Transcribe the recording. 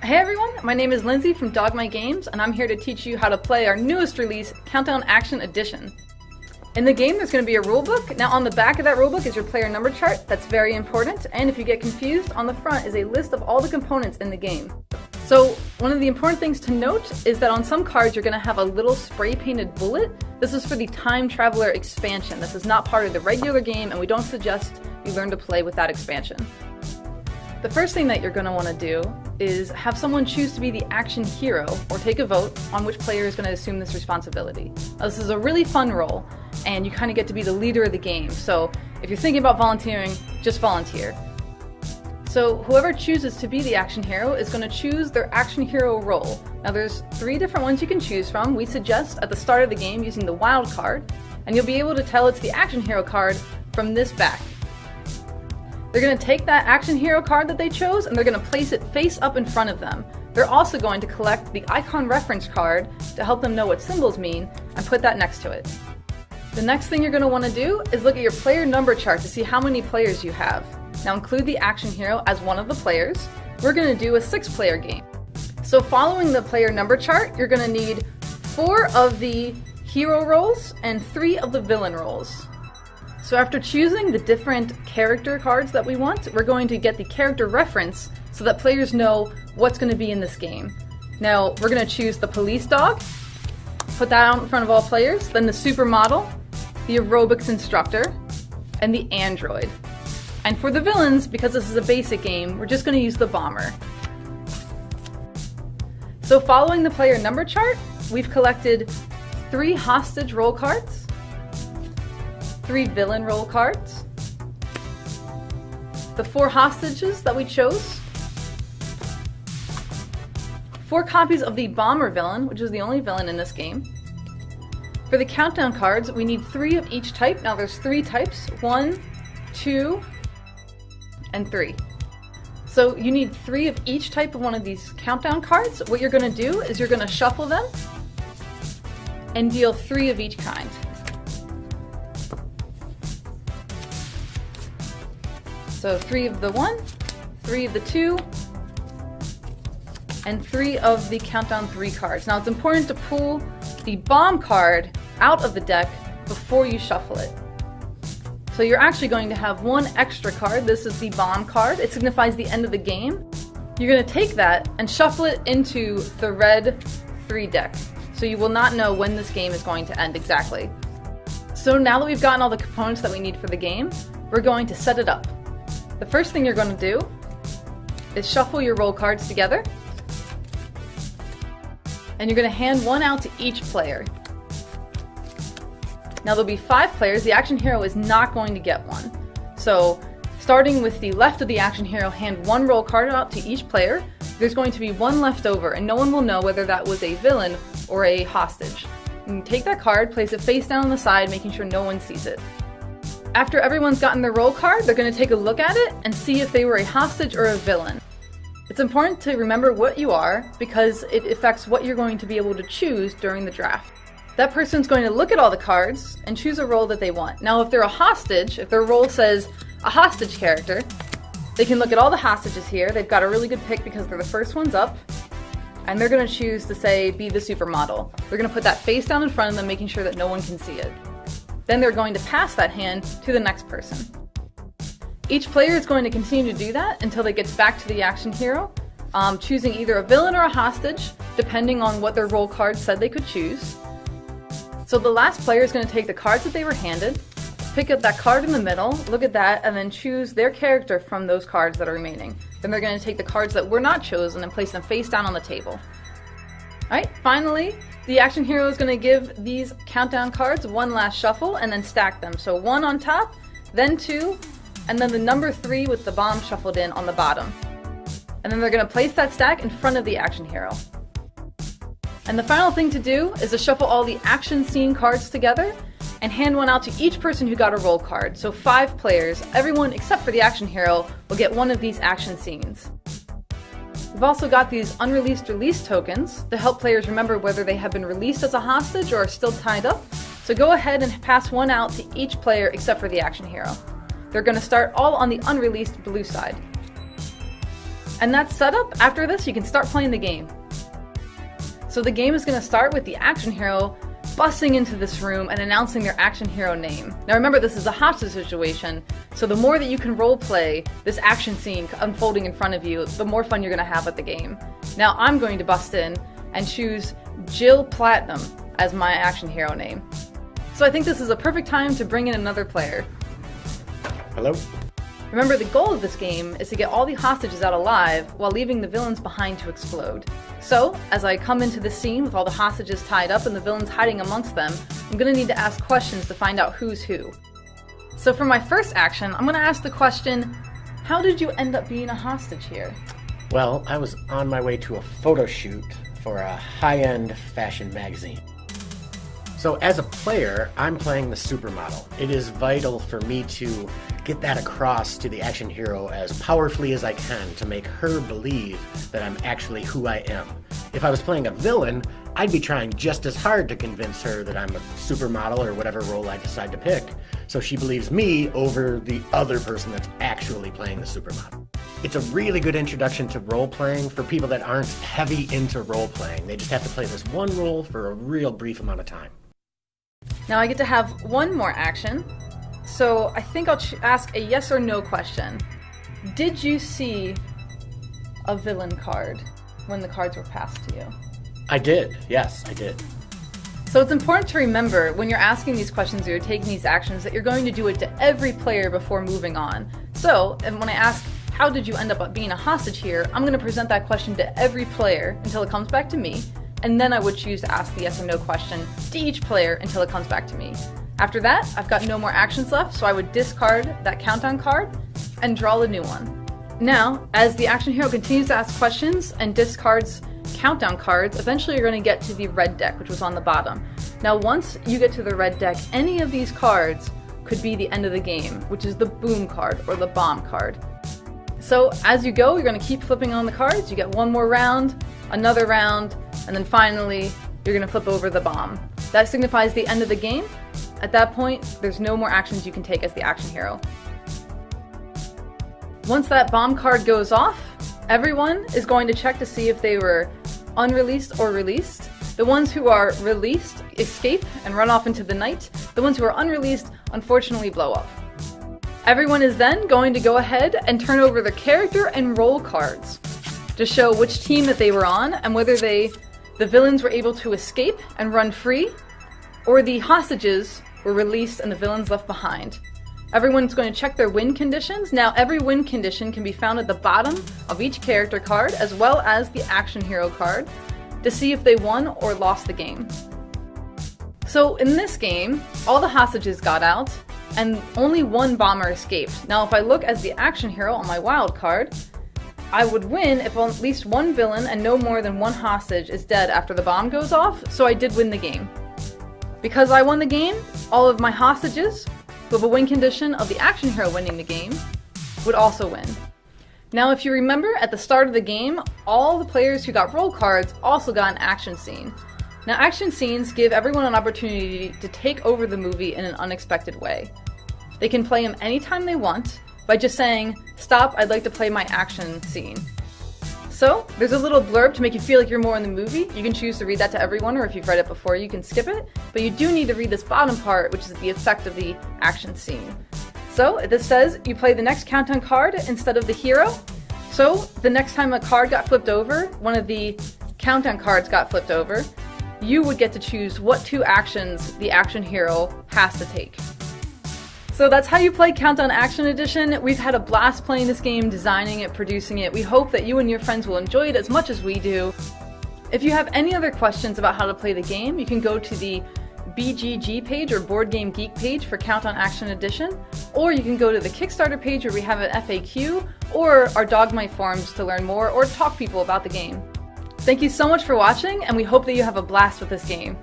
Hey everyone, my name is Lindsay from Dogmite Games, and I'm here to teach you how to play our newest release, Countdown Action Edition. In the game, there's going to be a rulebook. Now on the back of that rulebook is your player number chart. That's very important, and if you get confused, on the front is a list of all the components in the game. So one of the important things to note is that on some cards you're going to have a little spray painted bullet. This is for the Time Traveler expansion. This is not part of the regular game, and we don't suggest you learn to play with that expansion. The first thing that you're going to want to do is have someone choose to be the action hero, or take a vote on which player is going to assume this responsibility. Now, this is a really fun role, and you kind of get to be the leader of the game, so if you're thinking about volunteering, just volunteer. So whoever chooses to be the action hero is going to choose their action hero role. Now there's 3 different ones you can choose from. We suggest at the start of the game using the wild card, and you'll be able to tell it's the action hero card from this back. They're going to take that action hero card that they chose and they're going to place it face up in front of them. They're also going to collect the icon reference card to help them know what symbols mean and put that next to it. The next thing you're going to want to do is look at your player number chart to see how many players you have. Now include the action hero as one of the players. We're going to do a 6-player game. So following the player number chart, you're going to need 4 of the hero roles and 3 of the villain roles. So after choosing the different character cards that we want, we're going to get the character reference so that players know what's going to be in this game. Now we're going to choose the police dog, put that out in front of all players, then the supermodel, the aerobics instructor, and the android. And for the villains, because this is a basic game, we're just going to use the bomber. So following the player number chart, we've collected 3 hostage role cards, 3 villain role cards, the 4 hostages that we chose, 4 copies of the bomber villain, which is the only villain in this game. For the countdown cards, we need 3 of each type. Now there's 3 types, 1, 2, and 3. So you need 3 of each type of one of these countdown cards. What you're going to do is you're going to shuffle them and deal 3 of each kind. So 3 of the 1, 3 of the 2, and 3 of the countdown 3 cards. Now it's important to pull the bomb card out of the deck before you shuffle it. So you're actually going to have 1 extra card. This is the bomb card. It signifies the end of the game. You're going to take that and shuffle it into the red 3 deck. So you will not know when this game is going to end exactly. So now that we've gotten all the components that we need for the game, we're going to set it up. The first thing you're going to do is shuffle your roll cards together, and you're going to hand 1 out to each player. Now there'll be 5 players. The action hero is not going to get 1. So starting with the left of the action hero, hand 1 roll card out to each player. There's going to be 1 left over, and no one will know whether that was a villain or a hostage. You take that card, place it face down on the side, making sure no one sees it. After everyone's gotten their roll card, they're going to take a look at it and see if they were a hostage or a villain. It's important to remember what you are because it affects what you're going to be able to choose during the draft. That person's going to look at all the cards and choose a role that they want. Now if they're a hostage, if their role says a hostage character, they can look at all the hostages here. They've got a really good pick because they're the first ones up, and they're going to choose to say be the supermodel. They're going to put that face down in front of them, making sure that no one can see it. Then they're going to pass that hand to the next person. Each player is going to continue to do that until it gets back to the action hero, choosing either a villain or a hostage, depending on what their roll card said they could choose. So the last player is going to take the cards that they were handed, pick up that card in the middle, look at that, and then choose their character from those cards that are remaining. Then they're going to take the cards that were not chosen and place them face down on the table. Alright, finally, the action hero is going to give these countdown cards 1 last shuffle and then stack them. So 1 on top, then 2, and then the number 3 with the bomb shuffled in on the bottom. And then they're going to place that stack in front of the action hero. And the final thing to do is to shuffle all the action scene cards together and hand 1 out to each person who got a roll card. So 5 players, everyone except for the action hero, will get 1 of these action scenes. We've also got these unreleased release tokens to help players remember whether they have been released as a hostage or are still tied up. So go ahead and pass 1 out to each player except for the action hero. They're going to start all on the unreleased blue side. And that's set up. After this, you can start playing the game. So the game is going to start with the action hero busting into this room and announcing their action hero name. Now remember, this is a hostage situation, so the more that you can roleplay this action scene unfolding in front of you, the more fun you're going to have at the game. Now I'm going to bust in and choose Jill Platinum as my action hero name. So I think this is a perfect time to bring in another player. Hello? Remember, the goal of this game is to get all the hostages out alive while leaving the villains behind to explode. So, as I come into the scene with all the hostages tied up and the villains hiding amongst them, I'm going to need to ask questions to find out who's who. So for my first action, I'm going to ask the question, how did you end up being a hostage here? Well, I was on my way to a photo shoot for a high-end fashion magazine. So as a player, I'm playing the supermodel. It is vital for me to get that across to the action hero as powerfully as I can to make her believe that I'm actually who I am. If I was playing a villain, I'd be trying just as hard to convince her that I'm a supermodel or whatever role I decide to pick, so she believes me over the other person that's actually playing the supermodel. It's a really good introduction to role-playing for people that aren't heavy into role-playing. They just have to play this one role for a real brief amount of time. Now I get to have one more action, so I think I'll ask a yes or no question. Did you see a villain card when the cards were passed to you? I did, yes, I did. So it's important to remember when you're asking these questions or you're taking these actions that you're going to do it to every player before moving on. So, and when I ask, how did you end up being a hostage here, I'm going to present that question to every player until it comes back to me, and then I would choose to ask the yes or no question to each player until it comes back to me. After that, I've got no more actions left, so I would discard that countdown card and draw a new one. Now, as the action hero continues to ask questions and discards countdown cards, eventually you're going to get to the red deck, which was on the bottom. Now, once you get to the red deck, any of these cards could be the end of the game, which is the boom card or the bomb card. So as you go, you're going to keep flipping on the cards. You get one more round, another round, and then finally, you're going to flip over the bomb. That signifies the end of the game. At that point, there's no more actions you can take as the action hero. Once that bomb card goes off, everyone is going to check to see if they were unreleased or released. The ones who are released escape and run off into the night. The ones who are unreleased, unfortunately, blow up. Everyone is then going to go ahead and turn over their character and role cards to show which team that they were on and whether the villains were able to escape and run free, or the hostages were released and the villains left behind. Everyone's going to check their win conditions. Now, every win condition can be found at the bottom of each character card, as well as the action hero card, to see if they won or lost the game. So in this game, all the hostages got out, and only one bomber escaped. Now, if I look as the action hero on my wild card, I would win if at least one villain and no more than one hostage is dead after the bomb goes off, so I did win the game. Because I won the game, all of my hostages, who have a win condition of the action hero winning the game, would also win. Now, if you remember, at the start of the game, all the players who got role cards also got an action scene. Now, action scenes give everyone an opportunity to take over the movie in an unexpected way. They can play them anytime they want by just saying, "Stop, I'd like to play my action scene." So, there's a little blurb to make you feel like you're more in the movie. You can choose to read that to everyone, or if you've read it before, you can skip it. But you do need to read this bottom part, which is the effect of the action scene. So, this says you play the next countdown card instead of the hero. So, the next time a card got flipped over, one of the countdown cards got flipped over, you would get to choose what two actions the action hero has to take. So that's how you play Countdown Action Edition. We've had a blast playing this game, designing it, producing it. We hope that you and your friends will enjoy it as much as we do. If you have any other questions about how to play the game, you can go to the BGG page or Board Game Geek page for Countdown Action Edition, or you can go to the Kickstarter page where we have an FAQ, or our Dogmite forums to learn more or talk to people about the game. Thank you so much for watching, and we hope that you have a blast with this game.